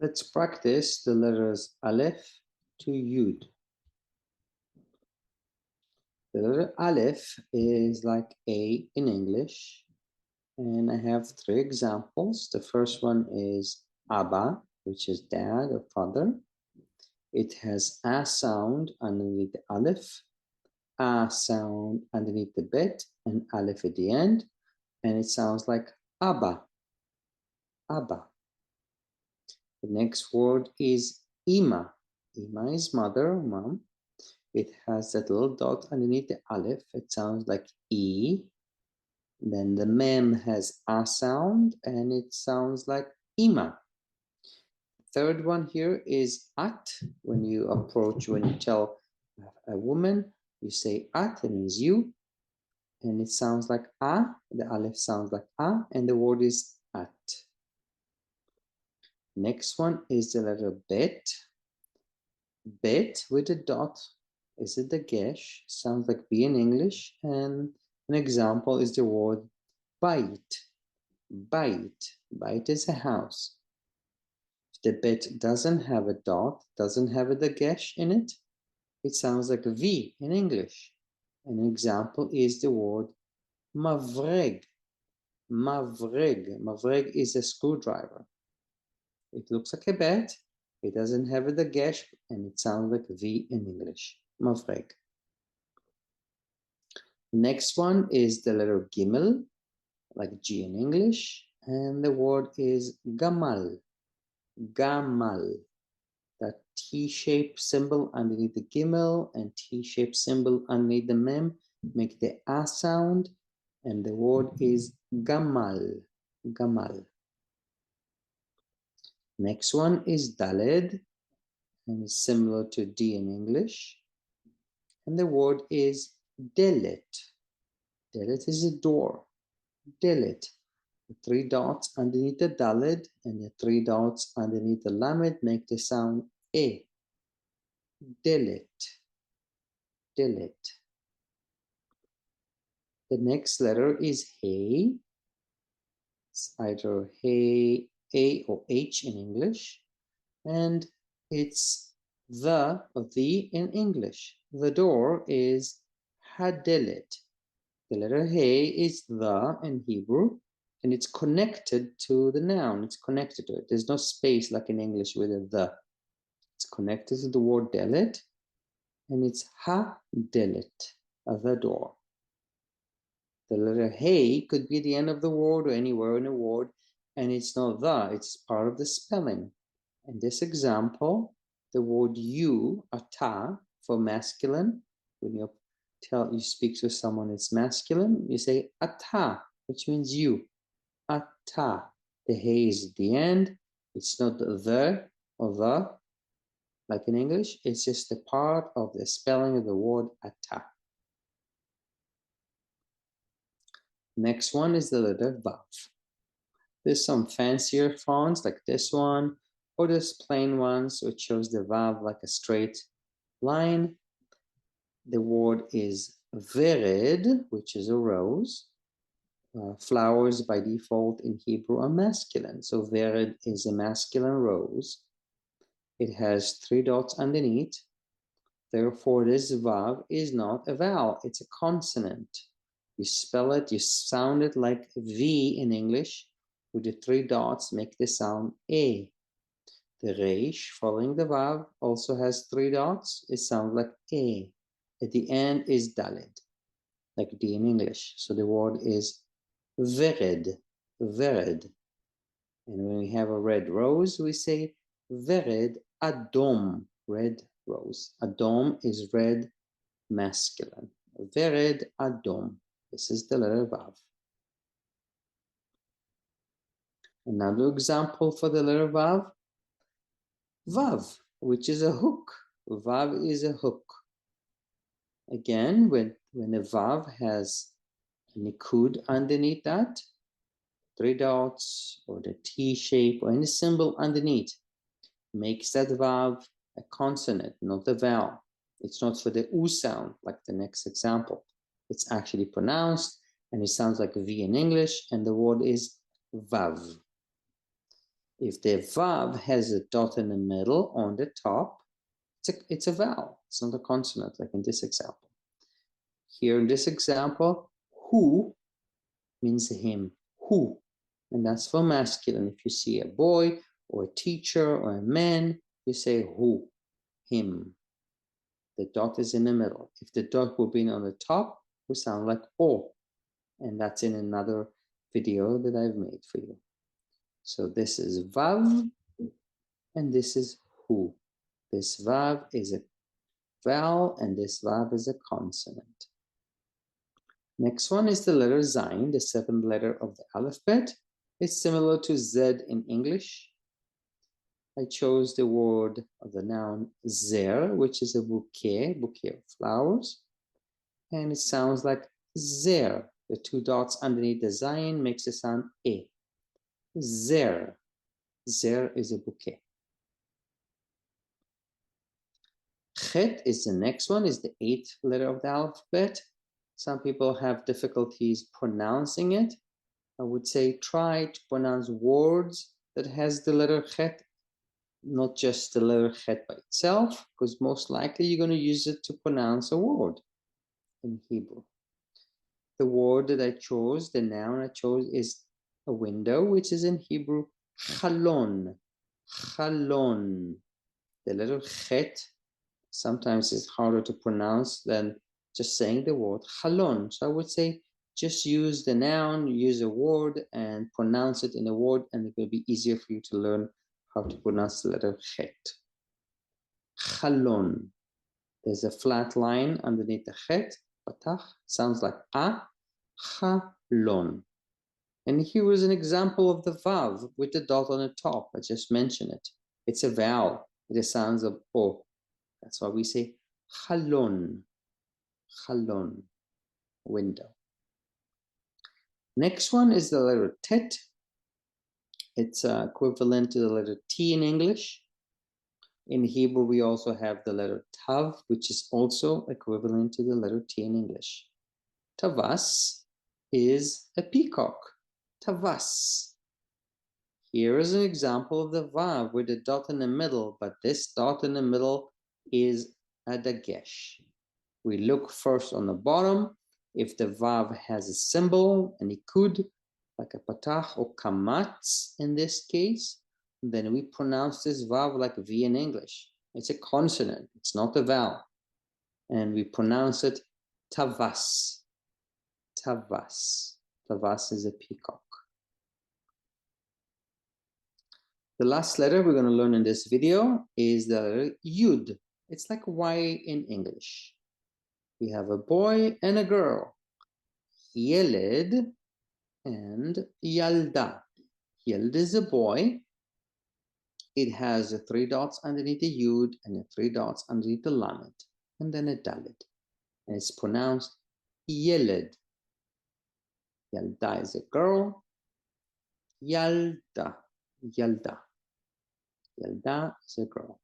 Let's practice the letters Alef to Yud. The letter Alef is like A in English, and I have three examples. The first one is Abba, which is dad or father. It has A sound underneath the Alef, A sound underneath the Bet, and Alef at the end, and it sounds like Abba, Abba. The next word is Ima. Ima is mother, mom. It has that little dot underneath the Alef. It sounds like E. Then the Mem has A sound, and it sounds like Ima. Third one here is At. When you tell a woman, you say At, it means you. And it sounds like A. The Alef sounds like A, and the word is At. Next one is the letter Bet. Bet with a dot is it the gesh? Sounds like B in English. And an example is the word bite. Bite. Bite is a house. If the bet doesn't have a dot, doesn't have a gesh in it, it sounds like a V in English. An example is the word mavreg. Mavreg. Mavreg is a screwdriver. It looks like a bet. It doesn't have a gesh, and it sounds like a V in English. Mavreg. Next one is the letter Gimel, like G in English, and the word is Gamal. Gamal. That T-shaped symbol underneath the Gimel and T-shaped symbol underneath the Mem make the A sound, and the word is Gamal. Gamal. Next one is Daled, and it's similar to D in English, and the word is Delet. Delet is a door. Delet. The three dots underneath the Daled and the three dots underneath the Lamed make the sound E. Delet. Delet. The next letter is Hey. It's either Hey, A or H in English. And it's the or the in English. The door is Hadelet. The letter Hey is the in Hebrew, and it's connected to the noun. It's connected to it. There's no space like in English with a the. It's connected to the word delet, and it's ha-delet, the door. The letter Hey could be at the end of the word or anywhere in a word, and it's not the, it's part of the spelling. In this example, the word you, ata, for masculine, when you speak to someone it's masculine, you say ata, which means you. Ata. The Hey is at the end. It's not the or the, like in English. It's just a part of the spelling of the word ata. Next one is the letter Vav. There's some fancier fonts like this one, or there's plain ones which shows the Vav like a straight line. The word is vered, which is a rose. Flowers by default in Hebrew are masculine. So vered is a masculine rose. It has three dots underneath. Therefore, this Vav is not a vowel, it's a consonant. You spell it, you sound it like V in English, with the three dots make the sound A. The Reish, following the Vav, also has three dots. It sounds like A. At the end is Daled, like D in English. So the word is Vered, Vered. And when we have a red rose, we say Vered Adom, red rose. Adom is red masculine. Vered Adom. This is the letter Vav. Another example for the letter Vav. Vav, which is a hook. Vav is a hook. Again, when a Vav has a nikud underneath that, three dots or the T shape or any symbol underneath makes that Vav a consonant, not a vowel. It's not for the U sound like the next example. It's actually pronounced and it sounds like a V in English, and the word is Vav. If the vav has a dot in the middle on the top, it's a vowel. It's not a consonant like in this example. Here in this example, hu means him, hu. And that's for masculine. If you see a boy or a teacher or a man, you say hu, him. The dot is in the middle. If the dot would be on the top, it would sound like o. And that's in another video that I've made for you. So this is vav, and this is hu. This vav is a vowel, and this vav is a consonant. Next one is the letter Zayin, the seventh letter of the Alef Bet. It's similar to Z in English. I chose the word of the noun zer, which is a bouquet of flowers. And it sounds like zer. The two dots underneath the Zayin makes the sound e. Zer. Zer is a bouquet. Chet is the next one, is the eighth letter of the alphabet. Some people have difficulties pronouncing it. I would say try to pronounce words that has the letter chet, not just the letter chet by itself, because most likely you're going to use it to pronounce a word in Hebrew. The word that I chose, the noun I chose, is a window, which is in Hebrew chalon. Chalon. The letter chet sometimes is harder to pronounce than just saying the word chalon. So I would say just use the noun, use a word, and pronounce it in a word, and it will be easier for you to learn how to pronounce the letter chet. Chalon. There's a flat line underneath the chet. Patach sounds like a. Chalon. And here is an example of the vav with the dot on the top. I just mentioned it. It's a vowel. It sounds of o. That's why we say chalon. Chalon. Window. Next one is the letter tet. It's equivalent to the letter T in English. In Hebrew, we also have the letter tav, which is also equivalent to the letter T in English. Tavas is a peacock. Tavas. Here is an example of the vav with a dot in the middle, but this dot in the middle is a dagesh. We look first on the bottom. If the vav has a symbol, and it could, like a patach or kamatz in this case, then we pronounce this vav like V in English. It's a consonant, it's not a vowel. And we pronounce it tavas. Tavas. Tavas is a peacock. The last letter we're going to learn in this video is the letter Yud. It's like Y in English. We have a boy and a girl. Yeled and Yalda. Yeled is a boy. It has the three dots underneath the Yud and the three dots underneath the Lamed, and then a Dalet. And it's pronounced Yeled. Yalda is a girl. Yalda. Yalda. Yalda is a girl.